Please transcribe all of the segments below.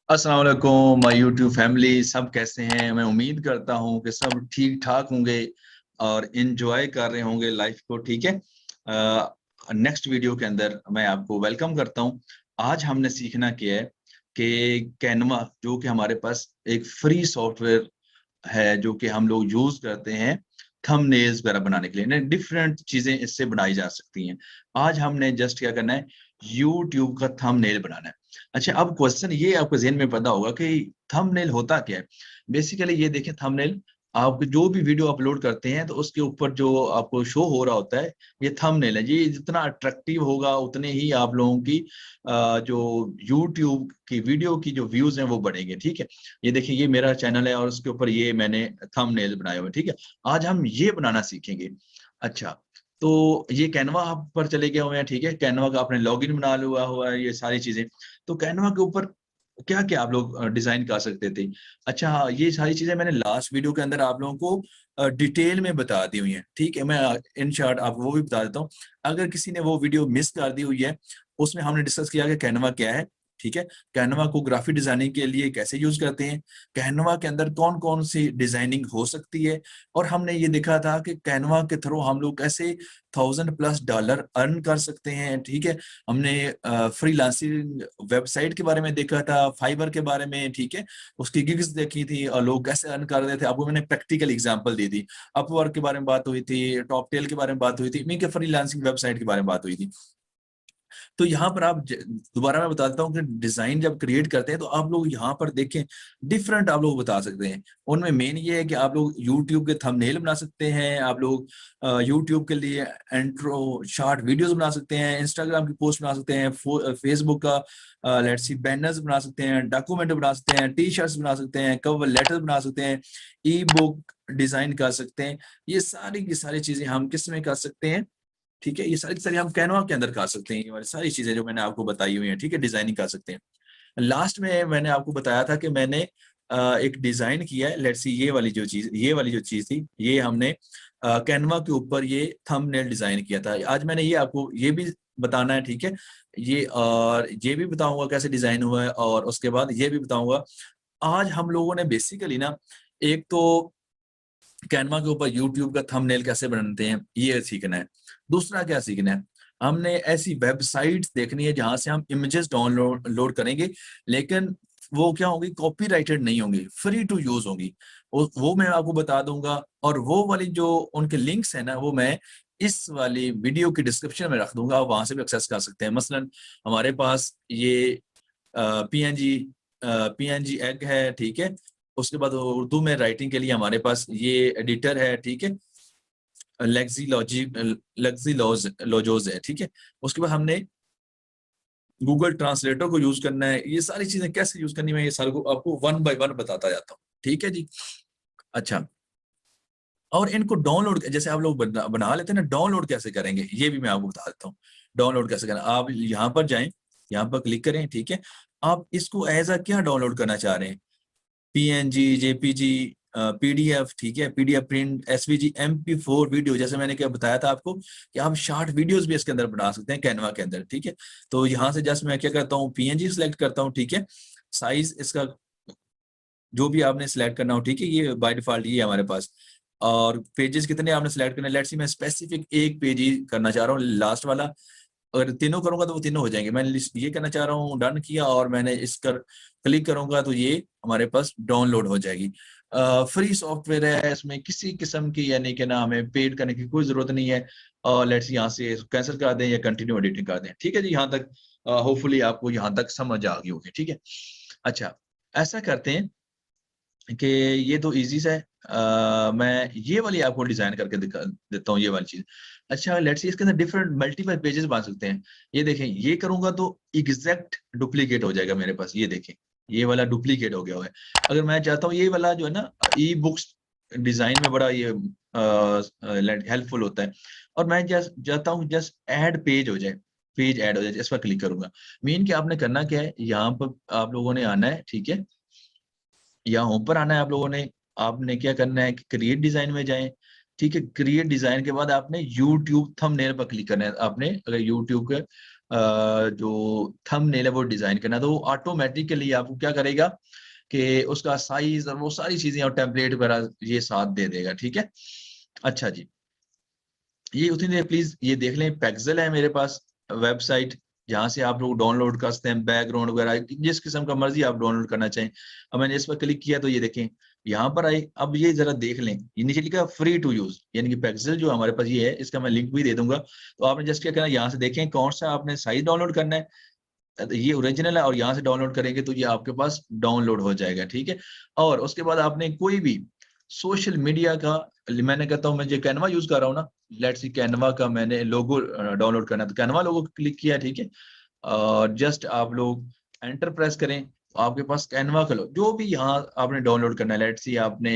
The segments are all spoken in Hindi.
अस्सलाम वालेकुम माय यूट्यूब फैमिली। सब कैसे हैं? मैं उम्मीद करता हूं कि सब ठीक ठाक होंगे और एंजॉय कर रहे होंगे लाइफ को। ठीक है। नेक्स्ट वीडियो के अंदर मैं आपको वेलकम करता हूं। आज हमने सीखना क्या है कि कैनवा जो कि हमारे पास एक फ्री सॉफ्टवेयर है जो कि हम लोग यूज करते हैं थंबनेल्स वगैरह बनाने के लिए। डिफरेंट चीजें इससे बनाई जा सकती हैं। आज हमने जस्ट क्या करना है, यूट्यूब का थंबनेल बनाना है। अच्छा, अब क्वेश्चन ये आपके ज़हन में पैदा होगा कि थंबनेल होता क्या है? बेसिकली ये देखिए, थंबनेल आप जो भी वीडियो अपलोड करते हैं तो उसके ऊपर जो आपको शो हो रहा होता है, ये थंबनेल है। ये जितना अट्रैक्टिव होगा उतने ही आप लोगों की जो यूट्यूब की वीडियो की जो व्यूज़ हैं वो बढ़ेंगे। ठीक है? ये देखिए, ये मेरा चैनल है और उसके ऊपर ये मैंने थंबनेल बनाए हुए हैं। ठीक है? आज हम ये बनाना सीखेंगे। अच्छा, तो ये कैनवा आप पर चले गए हुए हैं। ठीक है? कैनवा का आपने लॉगिन बना लिया हुआ है, ये सारी चीज़ें। तो कैनवा के ऊपर क्या-क्या आप लोग डिज़ाइन कर सकते थे? अच्छा हाँ, ये सारी चीज़ें मैंने लास्ट वीडियो के अंदर आप लोगों को डिटेल में बता दी हुई हैं, ठीक है? मैं इन शॉर्ट आपको वो भी बता देता हूँ। अगर किसी ने वो वीडियो मिस कर दी हुई है, उसमें हमने डिस्कस किया कि कैनवा क्या है, ठीक है? कैनवा को ग्राफिक डिज़ाइनिंग के लिए कैसे यूज़ करते हैं? कैनवा के अंदर कौन-कौन सी डिज़ाइनिंग हो सकती है? और हमने ये देखा था कि कैनवा के थ्रू हम लोग कैसे $1000+ अर्न कर सकते हैं, ठीक है? हमने फ्रीलांसिंग वेबसाइट के बारे में देखा था, फाइवर के बारे में, ठीक है? उसकी गिग्स देखी थी और लोग कैसे अर्न कर रहे थे, आपको मैंने प्रैक्टिकल एग्जांपल दी थी। अपवर्क के बारे में बात हुई थी, टॉपटेल के बारे में बात हुई थी, इन्हीं के फ्रीलांसिंग वेबसाइट के बारे में बात हुई थी। तो यहाँ पर आप दोबारा मैं बता देता हूँ कि डिजाइन जब क्रिएट करते हैं तो आप लोग यहाँ पर देखें, डिफरेंट आप लोग बता सकते हैं। उनमें मेन ये है कि आप लोग यूट्यूब के थंबनेल बना सकते हैं, आप लोग यूट्यूब के लिए इंट्रो शॉर्ट वीडियोस बना सकते हैं, इंस्टाग्राम की पोस्ट बना सकते हैं, फेसबुक का लेट्स सी बैनर्स बना सकते हैं, डॉक्यूमेंट बना सकते हैं, टी शर्ट्स बना सकते हैं, कवर लेटर बना सकते हैं, ई बुक डिजाइन कर सकते हैं। ये सारी की सारी चीजें हम किस में कर सकते हैं, ठीक है? ये सारी की सारी हम कैनवा के अंदर कर सकते हैं। ये वाली सारी चीज़ें जो मैंने आपको बताई हुई हैं, ठीक है? डिज़ाइनिंग कर सकते हैं। लास्ट में मैंने आपको बताया था कि मैंने एक डिज़ाइन किया है, लेट्स सी ये वाली जो चीज़ थी, ये हमने कैनवा के ऊपर ये थंबनेल डिज़ाइन किया था। आज मैंने ये आपको ये भी बताना है, ठीक है? ये और ये भी बताऊँगा कैसे डिज़ाइन हुआ है और उसके बाद ये भी बताऊँगा। आज हम लोगों ने बेसिकली ना, एक तो कैनवा के ऊपर यूट्यूब का थंबनेल कैसे बनाते हैं, ये सीखना है। दूसरा क्या सीखना है, हमने ऐसी वेबसाइट्स देखनी है जहाँ से हम इमेजेस डाउनलोड लोड करेंगे, लेकिन वो क्या होंगी, कॉपीराइटेड नहीं होंगी, फ्री टू यूज़ होंगी। वो मैं आपको बता दूँगा और वो वाली जो उनके लिंक्स हैं ना, वो मैं इस वाली वीडियो की डिस्क्रिप्शन में रख दूँगा, आप वहाँ से भी एक्सेस कर सकते हैं। मसलन हमारे पास ये पीएनजी पीएनजी एग है, ठीक है? उसके बाद उर्दू में राइटिंग के लिए हमारे पास ये एडिटर है, ठीक है? लेक्सिलॉज़ लोजोज़ है, ठीक है? उसके बाद हमने गूगल ट्रांसलेटर को यूज़ करना है। ये सारी चीज़ें कैसे यूज़ करनी है, मैं ये सारे को आपको वन बाय वन बताता जाता हूँ। ठीक है जी? अच्छा, और इनको डाउनलोड जैसे आप लोग बना बना लेते हैं ना, डाउनलोड कैसे करेंगे, ये भी मैं आपको बता देता हूँ। डाउनलोड कैसे करना, आप यहाँ पर जाएँ, यहाँ पर क्लिक करें, ठीक है? आप इसको ऐज़ अ क्या डाउनलोड करना चाह रहे हैं? पीएनजी, जेपीजी, पीडीएफ, ठीक है? पीडीएफ प्रिंट, एसवीजी, एमपी4 वीडियो, जैसे मैंने क्या बताया था आपको कि आप शॉर्ट वीडियोज़ भी इसके अंदर बना सकते हैं कैनवा के अंदर, ठीक है? तो यहाँ से जस्ट मैं क्या करता हूँ, पीएनजी सिलेक्ट करता हूँ, ठीक है? साइज़ इसका जो भी आपने सिलेक्ट करना हो, ठीक है? ये बाय डिफ़ॉल्ट ये है हमारे पास। और पेजेज़ कितने आपने सिलेक्ट करने हैं, लेट्स सी मैं स्पेसिफिक एक पेज ही करना चाह रहा हूँ, लास्ट वाला। अगर तीनों करूँगा तो वो तीनों हो जाएँगे। मैंने लिस्ट ये करना चाह रहा हूँ, डन किया और मैंने इस कर क्लिक करूँगा तो ये हमारे पास डाउनलोड हो जाएगी। फ्री सॉफ्टवेयर है, इसमें किसी किस्म की यानी कि ना हमें पेड करने की कोई ज़रूरत नहीं है। लेट्स यहाँ से कैंसल कर दें या कंटिन्यू एडिटिंग कर दें। ठीक है जी? यहाँ तक होपफुली आपको यहाँ तक समझ आ गई होगी, ठीक है? अच्छा, ऐसा करते हैं कि ये तो ईज़ी सा है। मैं ये वाली आपको डिज़ाइन करके दिखा देता हूँ, ये वाली चीज़। अच्छा, लेट्स सी इसके अंदर डिफरेंट मल्टीपल पेजेस बना सकते हैं। ये देखें, ये करूँगा तो एग्ज़ैक्ट डुप्लीकेट हो जाएगा मेरे पास, ये देखें। ये वाला डुप्लीकेट हो गया हुआ है। अगर मैं चाहता हूँ ये वाला जो है ना, ई-बुक्स डिज़ाइन में बड़ा ये हेल्पफुल होता है और मैं जस्ट चाहता हूँ जस्ट ऐड पेज हो जाए, पेज ऐड हो जाए, इस पर क्लिक करूँगा। मेन कि आपने करना क्या है, यहाँ पर आप लोगों ने आना है, ठीक है? यहाँ ऊपर आना है आप लोगों ने, आपने क्या करना है कि क्रिएट डिज़ाइन में जाएँ, ठीक है? क्रिएट डिज़ाइन के बाद आपने यूट्यूब थंबनेल पर क्लिक करना है। आपने अगर यूट्यूब के जो थंबनेल है वो डिजाइन करना है, तो वो ऑटोमेटिकली आपको क्या करेगा कि उसका साइज और वो सारी चीजें और टेम्पलेट वगैरह ये साथ दे देगा। ठीक है, अच्छा जी, ये उतनी देर प्लीज ये देख लें। पेक्सल है मेरे पास वेबसाइट, जहां से आप लोग डाउनलोड कर सकते हैं बैकग्राउंड वगैरह जिस किस्म का मर्जी आप डाउनलोड करना चाहें। अब मैंने इस पर क्लिक किया तो ये देखें यहाँ पर आए। अब ये जरा देख लें, ये नीचे लिखा फ्री टू यूज, यानी कि पेक्सल जो हमारे पास ये है, इसका मैं लिंक भी दे दूंगा। तो आपने जस्ट क्या करना है, यहाँ से देखें कौन सा आपने साइज डाउनलोड करना है, तो ये ओरिजिनल है और यहाँ से डाउनलोड करेंगे तो ये आपके पास डाउनलोड हो जाएगा। ठीक है, और उसके बाद आपने कोई भी सोशल मीडिया का, मैंने कहता हूँ मैं जो कैनवा यूज कर रहा हूँ ना, लेट्स सी कैनवा का मैंने लोगो डाउनलोड करना है, तो कैनवा लोगो क्लिक किया। ठीक है, और जस्ट आप लोग एंटर प्रेस करें तो आपके पास कैनवा का जो भी यहाँ आपने डाउनलोड करना है, लेट्स सी आपने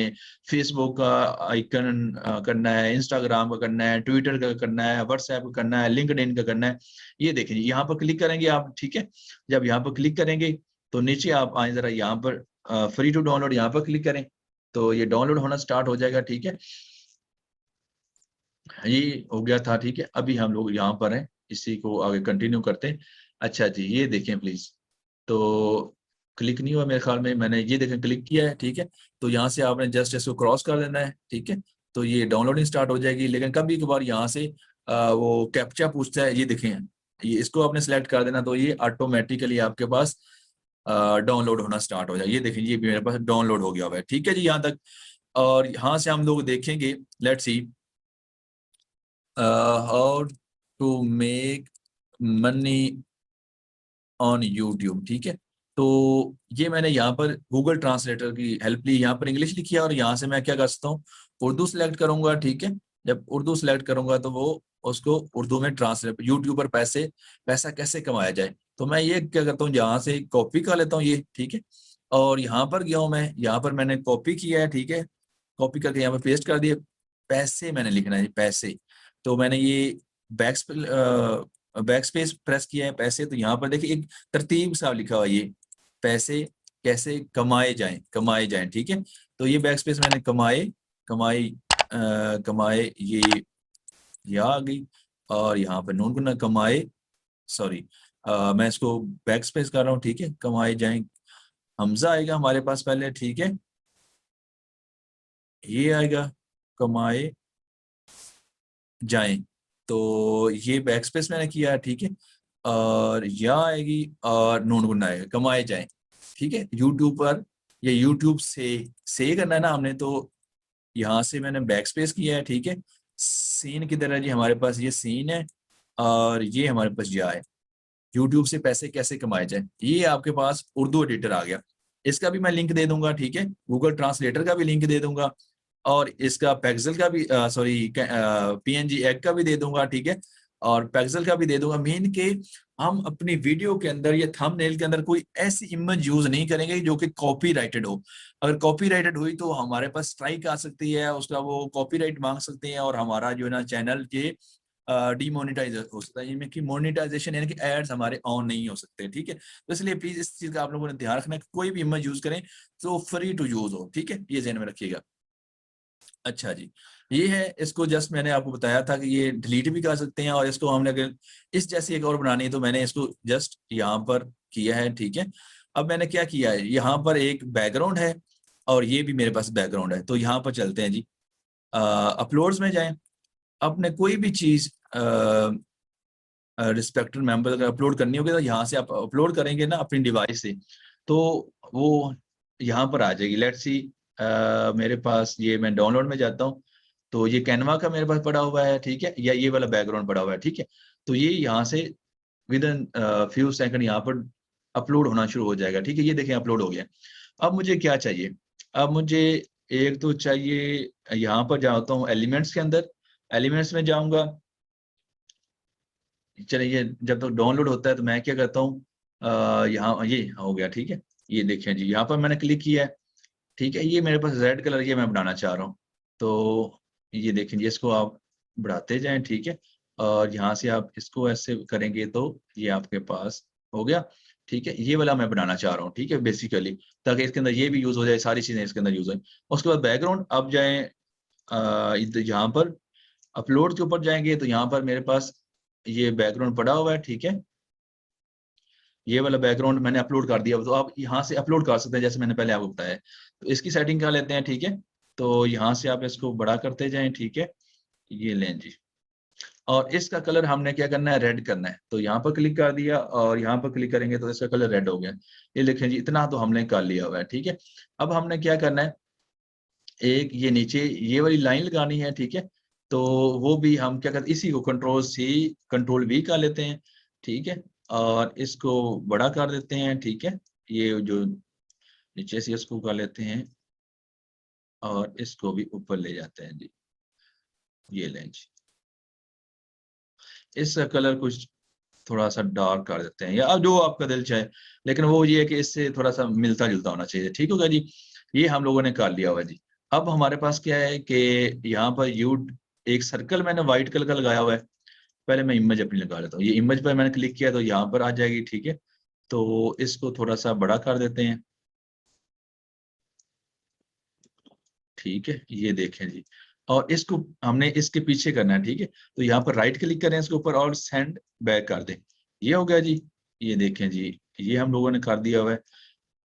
फेसबुक का आइकन करना है, इंस्टाग्राम का करना है, ट्विटर का करना है, व्हाट्सएप का करना है, लिंक्डइन का करना है, ये देखें यहाँ पर क्लिक करेंगे आप। ठीक है, जब यहाँ पर क्लिक करेंगे तो नीचे आप आए, जरा यहाँ पर फ्री टू डाउनलोड यहाँ पर क्लिक करें तो ये डाउनलोड होना स्टार्ट हो जाएगा। ठीक है, ये हो गया था। ठीक है, अभी हम लोग यहाँ पर हैं, इसी को आगे कंटिन्यू करते हैं। अच्छा जी, ये देखें प्लीज, तो क्लिक नहीं हुआ मेरे ख्याल में, मैंने ये देखें क्लिक किया है। ठीक है, तो यहाँ से आपने जस्ट इसको क्रॉस कर देना है। ठीक है, तो ये डाउनलोडिंग स्टार्ट हो जाएगी, लेकिन कभी कभार यहाँ से वो कैप्चा पूछता है, ये देखें, ये इसको आपने सेलेक्ट कर देना तो ये ऑटोमेटिकली आपके पास डाउनलोड होना स्टार्ट हो जाएगा। ये देखिए, ये भी मेरे पास डाउनलोड हो गया हुआ है। ठीक है जी, यहाँ तक। और यहाँ से हम लोग देखेंगे, let's see how to make money on YouTube. ठीक है, तो ये मैंने यहाँ पर गूगल ट्रांसलेटर की हेल्प ली, यहाँ पर इंग्लिश लिखी है और यहाँ से मैं क्या कर सकता हूँ, उर्दू सेलेक्ट करूंगा। ठीक है, जब उर्दू सेलेक्ट करूंगा तो वो उसको उर्दू में ट्रांसलेट, यूट्यूब पर पैसा कैसे कमाया जाए, तो मैं ये क्या करता हूँ, यहाँ से कॉपी कर लेता हूँ ये। ठीक है, और यहाँ पर गया हूँ मैं, यहाँ पर मैंने कॉपी किया है। ठीक है, कॉपी करके यहाँ पर पेस्ट कर दिया, पैसे मैंने लिखना है, पैसे। तो मैंने ये बैक स्पेस प्रेस किया है, पैसे। तो यहाँ पर देखिए एक तरतीब सा लिखा हुआ है, ये पैसे कैसे कमाए जाएं। ठीक है, तो ये बैक स्पेस मैंने कमाए ये आ गई, और यहाँ पर नून गुना कमाए, सॉरी, मैं इसको बैक स्पेस कर रहा हूँ। ठीक है, कमाए जाएं, हमजा आएगा हमारे पास पहले। ठीक है, ये आएगा कमाए जाएं, तो ये बैक स्पेस मैंने किया है। ठीक है, और या आएगी और नून गुना आएगा, कमाए जाएं। ठीक है, यूट्यूब पर, ये यूट्यूब से करना है ना हमने, तो यहाँ से मैंने बैक स्पेस किया है। ठीक है, सीन किधर है जी, हमारे पास ये सीन है और ये हमारे पास या है, यूट्यूब से पैसे कैसे कमाए जाए, ये आपके पास उर्दू एडिटर आ गया। इसका भी मैं लिंक दे दूंगा। ठीक है, गूगल ट्रांसलेटर का भी लिंक दे दूंगा, और इसका पेक्सल का भी, सॉरी, पीएनजी एग का भी दे दूंगा। ठीक है, और पेक्सल का भी दे दूंगा। मेन के हम अपनी वीडियो के अंदर या थंबनेल के अंदर कोई ऐसी इमेज यूज नहीं करेंगे जो कि कॉपीराइटेड हो। अगर कॉपीराइटेड हुई तो हमारे पास स्ट्राइक आ सकती है, उसका वो कॉपीराइट मांग सकते हैं, और हमारा जो है ना चैनल के डीमोनेटाइज हो सकता है, जिनमें कि मोनेटाइजेशन यानी कि एड्स हमारे ऑन नहीं हो सकते। ठीक है, तो इसलिए प्लीज इस चीज का आप लोगों ने ध्यान रखना है, कोई भी इमेज यूज करें तो फ्री टू यूज हो। ठीक है, ये ध्यान में रखिएगा। अच्छा जी, ये है, इसको जस्ट मैंने आपको बताया था कि ये डिलीट भी कर सकते हैं, और इसको हमने अगर इस जैसी एक और बनानी है तो मैंने इसको जस्ट यहाँ पर किया है। ठीक है, अब मैंने क्या किया है, यहाँ पर एक बैकग्राउंड है और ये भी मेरे पास बैकग्राउंड है, तो यहाँ पर चलते हैं जी, अपलोड्स में जाएं, आपने कोई भी चीज रिस्पेक्टेड मेंबर अगर अपलोड करनी होगी तो यहाँ से आप अपलोड करेंगे ना अपनी डिवाइस से, तो वो यहाँ पर आ जाएगी। लेट्स सी, मेरे पास ये, मैं डाउनलोड में जाता हूँ तो ये कैनवा का मेरे पास पड़ा हुआ है। ठीक है, या ये वाला बैकग्राउंड पड़ा हुआ है। ठीक है, तो ये यहाँ से विद इन फ्यू सेकंड यहाँ पर अपलोड होना शुरू हो जाएगा। ठीक है, ये देखें अपलोड हो गया। अब मुझे क्या चाहिए, अब मुझे एक तो चाहिए, यहाँ पर जाता हूँ एलिमेंट्स के अंदर, एलिमेंट्स में जाऊंगा। चलिए, जब तक डाउनलोड होता है तो मैं क्या करता हूँ, यहाँ ये हो गया। ठीक है, ये देखें जी, यहाँ पर मैंने क्लिक किया है। ठीक है, ये मेरे पास रेड कलर ये मैं बनाना चाह रहा हूँ, तो ये देखें जी, इसको आप बढ़ाते जाएं। ठीक है, और यहाँ से आप इसको ऐसे करेंगे तो ये आपके पास हो गया। ठीक है, ये वाला मैं बनाना चाह रहा हूँ। ठीक है, बेसिकली ताकि इसके अंदर ये भी यूज हो जाए, सारी चीजें इसके अंदर यूज हो। उसके बाद बैकग्राउंड, अब जाए यहाँ पर अपलोड के ऊपर जाएंगे तो यहाँ पर मेरे पास ये बैकग्राउंड पड़ा हुआ है। ठीक है, ये वाला बैकग्राउंड मैंने अपलोड कर दिया, तो आप यहाँ से अपलोड कर सकते हैं जैसे मैंने पहले आपको बताया। तो इसकी सेटिंग कर लेते हैं, ठीक है। तो यहाँ से आप इसको बड़ा करते जाएं, ठीक है, ये लें जी। और इसका कलर हमने क्या करना है, रेड करना है। तो यहाँ पर क्लिक कर दिया और यहाँ पर क्लिक करेंगे तो इसका कलर रेड हो गया। ये लिखें जी, इतना तो हमने कर लिया हुआ है, ठीक है। अब हमने क्या करना है, एक ये नीचे ये वाली लाइन लगानी है, ठीक है। तो वो भी हम क्या करते हैं, इसी को कंट्रोल-C कंट्रोल-V कर लेते हैं, ठीक है। और इसको बड़ा कर देते हैं, ठीक है। ये जो नीचे से इसको कर लेते हैं और इसको भी ऊपर ले जाते हैं जी, ये लें जी। इसका कलर कुछ थोड़ा-सा डार्क कर देते हैं, या जो आपका दिल चाहे, लेकिन वो ये है कि इससे थोड़ा-सा मिलता-जुलता होना चाहिए, ठीक हो गया जी। ये हम लोगों ने कर लिया हुआ है जी। अब हमारे पास क्या है कि यहाँ पर एक सर्कल मैंने व्हाइट कलर का लगाया हुआ है। पहले मैं इमेज अपनी लगा लेता हूँ। ये इमेज पर मैंने क्लिक किया तो यहाँ पर आ जाएगी, ठीक है। तो इसको थोड़ा-सा बड़ा कर देते हैं, ठीक है, ये देखें जी। और इसको हमने इसके पीछे करना है, ठीक है। तो यहाँ पर राइट क्लिक करें इसके ऊपर और सेंड बैक कर दें। ये हो गया जी। ये देखें जी, ये हम लोगों ने कर दिया हुआ है।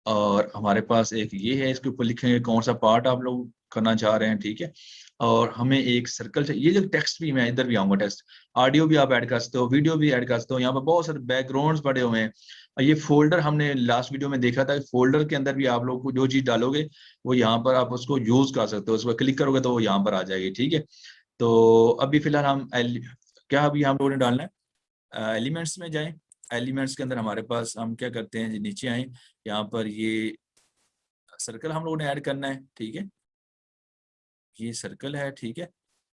और हमारे पास एक ये है, इसके ऊपर लिखेंगे कौन-सा पार्ट आप लोग करना चाह रहे हैं, ठीक है। और हमें एक सर्कल चाहिए। ये जो टेक्स्ट भी, मैं इधर भी आऊँगा, टेक्स्ट, ऑडियो भी आप ऐड कर सकते हो, वीडियो भी ऐड कर सकते हो। यहाँ पर बहुत सारे बैकग्राउंड्स पड़े हुए हैं। ये फ़ोल्डर हमने लास्ट वीडियो में देखा था, फ़ोल्डर के अंदर भी आप लोग को जो चीज़ डालोगे, वो यहाँ पर आप उसको यूज़ कर सकते हो। उस पर क्लिक करोगे तो वो यहाँ पर आ जाएगी, ठीक है। तो अभी फ़िलहाल क्या अभी हम लोगों ने डालना है, एलिमेंट्स में जाएँ। एलिमेंट्स के अंदर हमारे पास हम क्या करते हैं जी, नीचे आएँ, यहाँ पर ये सर्कल हम लोगों ने ऐड करना है, ठीक है। ये सर्कल है, ठीक है।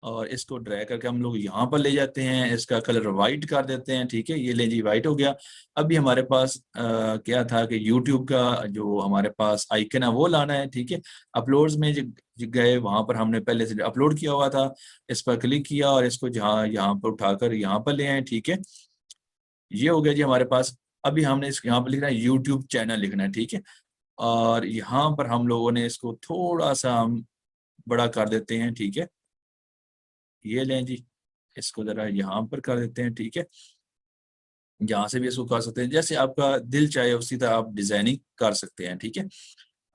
और इसको ड्रैग करके हम लोग यहाँ पर ले जाते हैं, इसका कलर व्हाइट कर देते हैं, ठीक है। ये ले जी, व्हाइट हो गया। अभी हमारे पास क्या था कि यूट्यूब का जो हमारे पास आइकन है वो लाना है, ठीक है। अपलोड्स में गए, वहाँ पर हमने पहले से अपलोड किया हुआ था। इस पर क्लिक किया और इसको जहाँ यहाँ पर उठाकर यहाँ पर ले आए, ठीक है। ये हो गया जी हमारे पास। अभी हमने इस यहाँ पर लिखना है यूट्यूब चैनल लिखना है, ठीक है। और यहाँ पर हम लोगों ने इसको थोड़ा-सा हम बड़ा कर देते हैं, ठीक है। ये लें जी, इसको ज़रा यहाँ पर कर देते हैं, ठीक है। यहाँ से भी इसको कर सकते हैं, जैसे आपका दिल चाहे उसी तरह आप डिज़ाइनिंग कर सकते हैं, ठीक है।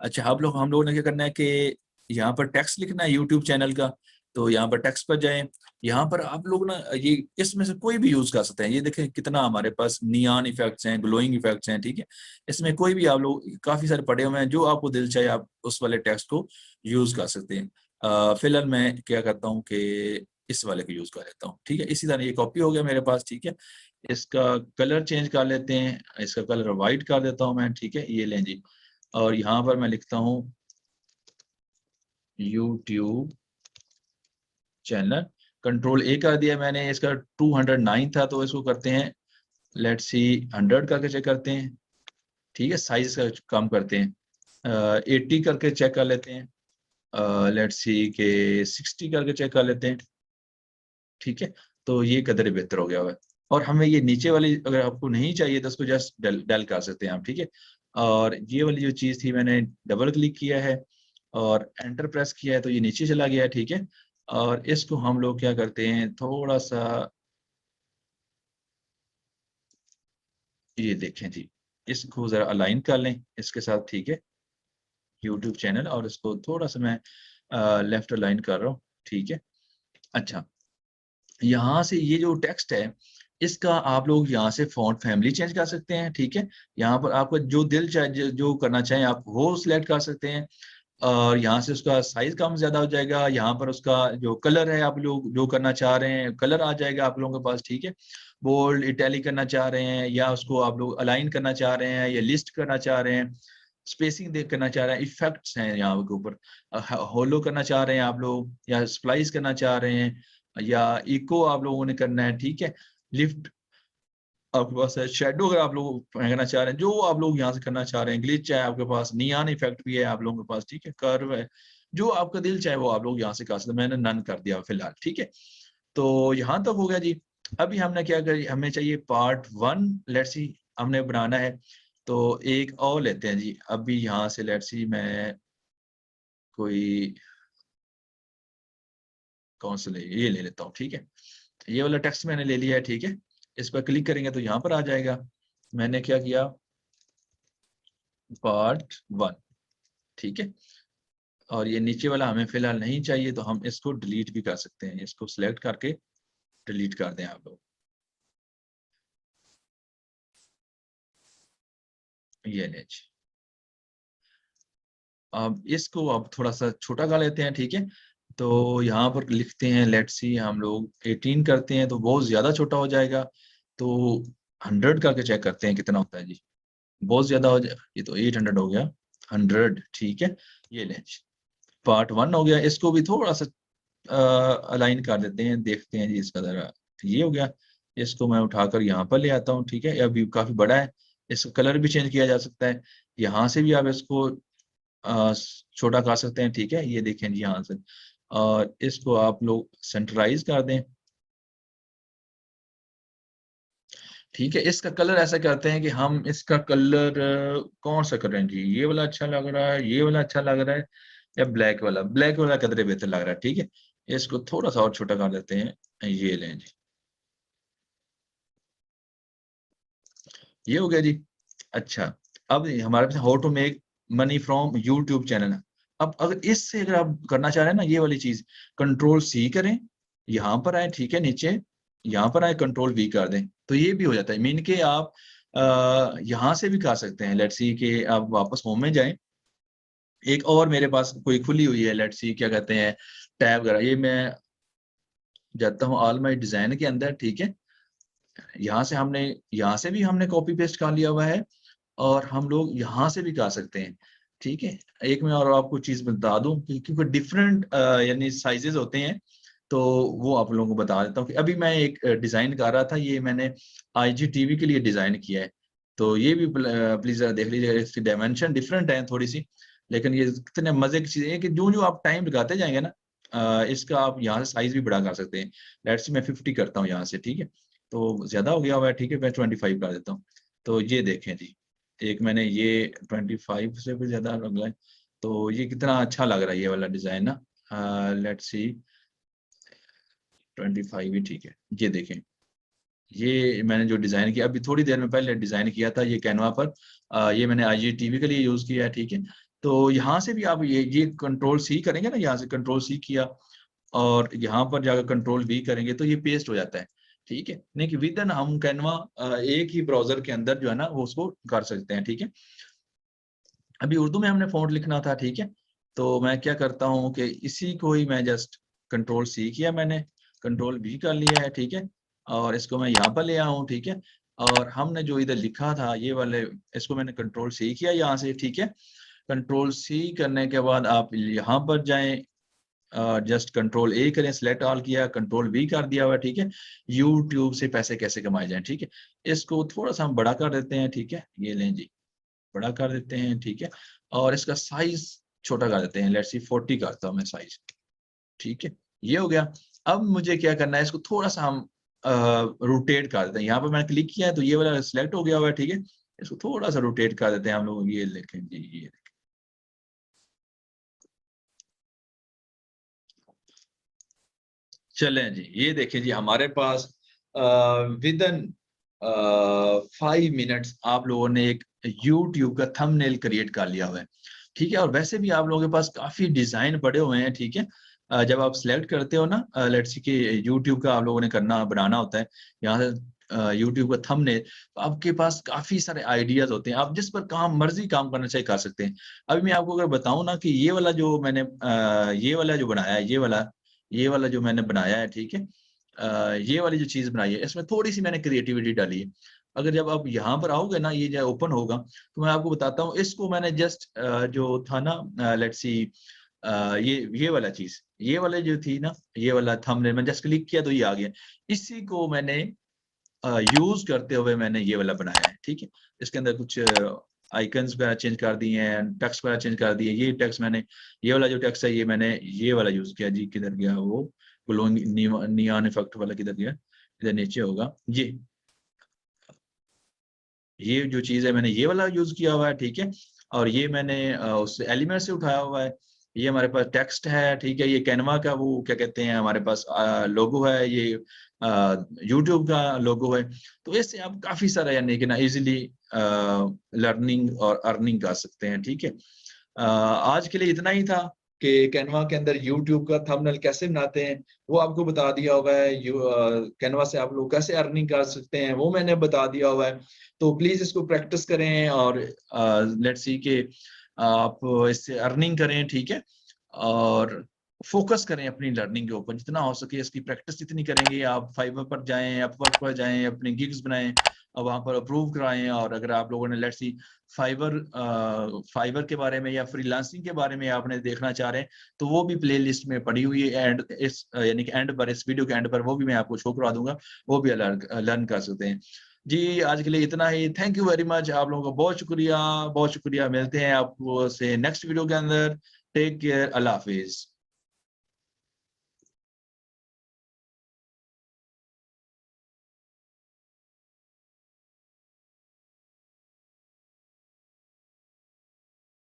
अच्छा, हम लोगों ने क्या करना है कि यहाँ पर टेक्स्ट लिखना है यूट्यूब चैनल का। तो यहाँ पर टेक्स्ट पर जाएँ, यहाँ पर आप लोग ना ये इसमें से कोई भी यूज़ कर सकते हैं। ये देखें कितना हमारे पास नियॉन इफ़ेक्ट्स हैं, ग्लोइंग इफ़ेक्ट्स हैं, ठीक है। इसमें कोई भी आप लोग, काफ़ी सारे पड़े हुए हैं, जो आपको दिल चाहे आप उस वाले टेक्स्ट को यूज़ कर सकते हैं। फिलहाल मैं क्या करता हूँ कि इस वाले को यूज़ कर लेता हूँ, ठीक है। इसी तरह ये कॉपी हो गया मेरे पास, ठीक है। इसका कलर चेंज कर लेते हैं, इसका कलर व्हाइट कर देता हूँ मैं, ठीक है। ये लें जी। और यहाँ पर मैं लिखता हूँ यूट्यूब चैनल, कंट्रोल A कर दिया मैंने। इसका 209 था तो इसको करते हैं, लेट्स सी 100 करके चेक करते हैं, ठीक है। साइज का कम करते हैं, 80 करके चेक कर लेते हैं, लेट्स सी के 60 करके चेक कर लेते हैं, ठीक है। तो ये कदर बेहतर हो गया हुआ है। और हमें ये नीचे वाली अगर आपको नहीं चाहिए तो उसको जस्ट डल कर सकते हैं आप, ठीक है। और ये वाली जो चीज़ थी, मैंने डबल क्लिक किया है और एंटर प्रेस किया है तो ये नीचे चला गया है, ठीक है। और इसको हम लोग क्या करते हैं, थोड़ा-सा ये देखें जी, इसको ज़रा अलाइन कर लें इसके साथ, ठीक है, यूट्यूब चैनल। और इसको थोड़ा-सा मैं लेफ्ट अलाइन कर रहा हूँ, ठीक है। अच्छा, यहाँ से ये जो टेक्स्ट है, इसका आप लोग यहाँ से फ़ॉन्ट फैमिली चेंज कर सकते हैं, ठीक है। यहाँ पर आपका जो दिल चाहे जो करना चाहें आप वो सिलेक्ट कर सकते हैं। और यहाँ से उसका साइज़ कम-ज़्यादा हो जाएगा। यहाँ पर उसका जो कलर है, आप लोग जो करना चाह रहे हैं, कलर आ जाएगा आप लोगों के पास, ठीक है। बोल्ड, इटैलिक करना चाह रहे हैं या उसको आप लोग अलाइन करना चाह रहे हैं या लिस्ट करना चाह रहे हैं, स्पेसिंग देख करना चाह रहे हैं, इफ़ेक्ट्स हैं यहाँ के ऊपर। होलो करना चाह रहे हैं आप लोग या स्प्लाइस करना चाह रहे हैं या इको आप लोगों ने करना है, ठीक है। लिफ्ट आपके पास है, शैडो अगर आप लोग फेंकना चाह रहे हैं, जो आप लोग यहाँ से करना चाह रहे हैं, ग्लिच है आपके पास, नियॉन इफ़ेक्ट भी है आप लोगों के पास, ठीक है, कर्व है, जो आपका दिल चाहे वो आप लोग यहाँ से कर सकते हैं। मैंने नन कर दिया फिलहाल, ठीक है। तो यहाँ तक हो गया जी। अभी हमने क्या करी, हमें चाहिए पार्ट 1, लेट्स सी हमने बनाना है। तो एक और लेते हैं जी। अभी यहाँ से लेट्स सी मैं कोई कौन सा ये ले लेता हूँ, ठीक है। ये वाला टेक्स्ट मैंने ले लिया है, ठीक है। इस पर क्लिक करेंगे तो यहाँ पर आ जाएगा। मैंने क्या किया, पार्ट 1, ठीक है। और ये नीचे वाला हमें फिलहाल नहीं चाहिए, तो हम इसको डिलीट भी कर सकते हैं, इसको सिलेक्ट करके डिलीट कर दें आप लोग। ये ले जी। अब इसको अब थोड़ा सा छोटा कर लेते हैं, ठीक है। तो यहाँ पर लिखते हैं लेट्स सी, हम लोग 18 करते हैं तो बहुत ज्यादा छोटा हो जाएगा, तो 100 करके चेक करते हैं कितना होता है जी। बहुत ज्यादा हो जाए, ये तो 800 हो गया, 100, ठीक है। ये लें जी, पार्ट 1 हो गया। इसको भी थोड़ा सा अलाइन कर देते हैं, देखते हैं जी इसका जरा। ये हो गया, इसको मैं उठाकर यहाँ पर ले आता हूँ, ठीक है। अभी काफी बड़ा है, इसका कलर भी चेंज किया जा सकता है, यहाँ से भी आप इसको अ, छोटा कर सकते हैं, ठीक है। ये देखें जी यहाँ से, और इसको आप लोग सेंटराइज कर दें, ठीक है। इसका कलर ऐसा करते हैं कि हम इसका कलर कौन सा करें जी, ये वाला अच्छा लग रहा है, ये वाला अच्छा लग रहा है, या ब्लैक वाला, ब्लैक वाला कदरे बेहतर लग रहा है, ठीक है। इसको थोड़ा सा और छोटा कर देते हैं, ये लें जी, ये हो गया जी। अच्छा, अब हमारे पास how to make money from YouTube channel है। अब अगर इससे अगर आप करना चाह रहे हैं ना ये वाली चीज, कंट्रोल सी करें, यहाँ पर आए, ठीक है, नीचे यहाँ पर आए, कंट्रोल वी कर दें, तो ये भी हो जाता है। मीन के आप यहाँ से भी कर सकते हैं। लेट्स सी के आप वापस होम में जाएं, एक और मेरे पास कोई खुली हुई है, लेट्स सी क्या कहते हैं, टैब वगैरह, ये मैं जाता हूँ ऑल माई डिजाइन के अंदर, ठीक है। यहाँ से हमने, यहाँ से भी हमने कॉपी पेस्ट कर लिया हुआ है, और हम लोग यहाँ से भी कर सकते हैं, ठीक है। एक मैं और आपको चीज बता दूं कि क्योंकि डिफरेंट यानी साइजेस होते हैं, तो वो आप लोगों को बता देता हूँ कि अभी मैं एक डिजाइन कर रहा था, ये मैंने IGTV के लिए डिजाइन किया है। तो ये भी प्लीज देख लीजिएगा, इसकी डायमेंशन डिफरेंट है थोड़ी सी, लेकिन ये कितने मजे की चीज है कि जो जो आप टाइम लगाते जाएंगे ना, इसका आप यहाँ से साइज भी बढ़ा कर सकते हैं। लेट्स मैं 50 करता हूँ यहाँ से, ठीक है। तो ज्यादा हो गया हुआ है, ठीक है, मैं 25 कर देता हूँ। तो ये देखें जी, एक मैंने ये 25 से भी ज्यादा लग रहा है, तो ये कितना अच्छा लग रहा है ये वाला डिजाइन ना। लेट्स सी, 25 ही ठीक है। ये देखें, ये मैंने जो डिजाइन किया अभी थोड़ी देर में पहले डिजाइन किया था, ये कैनवा पर, ये मैंने IGTV के लिए यूज किया है, ठीक है। तो यहाँ से भी आप ये कंट्रोल सी करेंगे ना, यहाँ से कंट्रोल सी किया, और यहाँ पर जाकर कंट्रोल V करेंगे तो ये पेस्ट हो जाता है, ठीक है। नहीं कि विद इन हम कैनवा एक ही ब्राउजर के अंदर जो है ना वो उसको कर सकते हैं, ठीक है। अभी उर्दू में हमने फॉन्ट लिखना था, ठीक है। तो मैं क्या करता हूँ कि इसी को ही मैं जस्ट कंट्रोल सी किया, मैंने कंट्रोल V कर लिया है, ठीक है। और इसको मैं यहाँ पर ले आऊँ, ठीक है। और हमने जो इधर लिखा था ये वाले, इसको मैंने कंट्रोल सी किया यहाँ से, ठीक है। कंट्रोल सी करने के बाद आप यहाँ पर जाएं, जस्ट कंट्रोल A करें, सिलेक्ट ऑल किया, कंट्रोल V कर दिया हुआ, ठीक है। यूट्यूब से पैसे कैसे कमाए जाएं, ठीक है। इसको थोड़ा सा हम बड़ा कर देते हैं, ठीक है, ये लें जी, बड़ा कर देते हैं, ठीक है। और इसका साइज छोटा कर देते हैं, लेट्स सी 40 करता हूँ मैं साइज, ठीक है। ये हो गया। अब मुझे क्या करना है, इसको थोड़ा सा हम रोटेट कर देते हैं। यहाँ पर मैंने क्लिक किया है तो ये वाला सिलेक्ट हो गया हुआ है, ठीक है। इसको थोड़ा सा रोटेट कर देते हैं हम लोग, ये देखें जी, ये चलें जी, ये देखें जी, हमारे पास विद इन 5 मिनट्स आप लोगों ने एक YouTube का थंबनेल क्रिएट कर लिया हुआ है, ठीक है। और वैसे भी आप लोगों के पास काफी डिजाइन पड़े हुए हैं, ठीक है। जब आप सिलेक्ट करते हो ना, लेट्स सी कि YouTube का आप लोगों ने करना बनाना होता है, यहाँ से YouTube का थंबनेल, तो आपके पास काफी सारे आइडियाज होते हैं, आप जिस पर काम मर्जी काम करना चाहिए कर सकते हैं। अभी मैं आपको अगर बताऊं ना कि ये वाला जो मैंने ये वाला जो बनाया है, ये वाला जो मैंने बनाया है, ठीक है। ये वाली जो चीज बनाई है, इसमें थोड़ी सी मैंने क्रिएटिविटी डाली है। अगर जब आप यहाँ पर आओगे ना, ये जब ओपन होगा तो मैं आपको बताता हूँ, इसको मैंने जस्ट जो था ना, लेट्स सी, ये वाला चीज, ये वाले जो थी ना, ये वाला थंबनेल में जस्ट क्लिक किया तो ये आ गया। इसी को मैंने यूज करते हुए मैंने ये वाला बनाया है, ठीक है। इसके अंदर कुछ आइकन्स वगैरह चेंज कर दिए हैं, टेक्स्ट वगैरह चेंज कर दिए। ये टेक्स्ट मैंने, ये वाला जो टेक्स्ट है ये मैंने ये वाला यूज किया जी, किधर गया वो ग्लोइंग नियॉन इफेक्ट वाला, किधर गया, इधर नीचे होगा ये जो चीज है मैंने ये वाला यूज किया हुआ है, ठीक है। और ये मैंने उस एलिमेंट से उठाया हुआ है। ये हमारे पास टेक्स्ट है, ठीक है, ये कैनवा का वो क्या कहते हैं हमारे पास लोगो है, ये यूट्यूब का लोगो है। तो इससे आप काफ़ी सारा यानी कि ना इज़िली लर्निंग और अर्निंग कर सकते हैं, ठीक है। आज के लिए इतना ही था कि कैनवा के अंदर यूट्यूब का थंबनेल कैसे बनाते हैं, वो आपको बता दिया हुआ है। कैनवा से आप लोग कैसे अर्निंग कर सकते हैं, वो मैंने बता दिया हुआ है। तो प्लीज़ इसको प्रैक्टिस करें और लेट्स सी कि आप इससे अर्निंग करें, ठीक है? और फ़ोकस करें अपनी लर्निंग के ऊपर, जितना हो सके इसकी प्रैक्टिस जितनी करेंगे। आप फाइवर पर जाएँ, अपवर्क पर जाएँ, अपने गिग्स बनाएँ और वहाँ पर अप्रूव कराएँ। और अगर आप लोगों ने लेट्स सी फाइवर के बारे में या फ्रीलांसिंग के बारे में आपने देखना चाह रहे हैं, तो वो भी प्लेलिस्ट में पड़ी हुई है। एंड इस यानी कि एंड पर, इस वीडियो के एंड पर वो भी मैं आपको शो करवा दूँगा, वो भी लर्न कर सकते हैं। जी, आज के लिए इतना ही। Thank you very much. आप लोगों का बहुत शुक्रिया, बहुत शुक्रिया। मिलते हैं आपको से नेक्स्ट वीडियो के अंदर। टेक केयर, अल्लाह हाफ़िज़।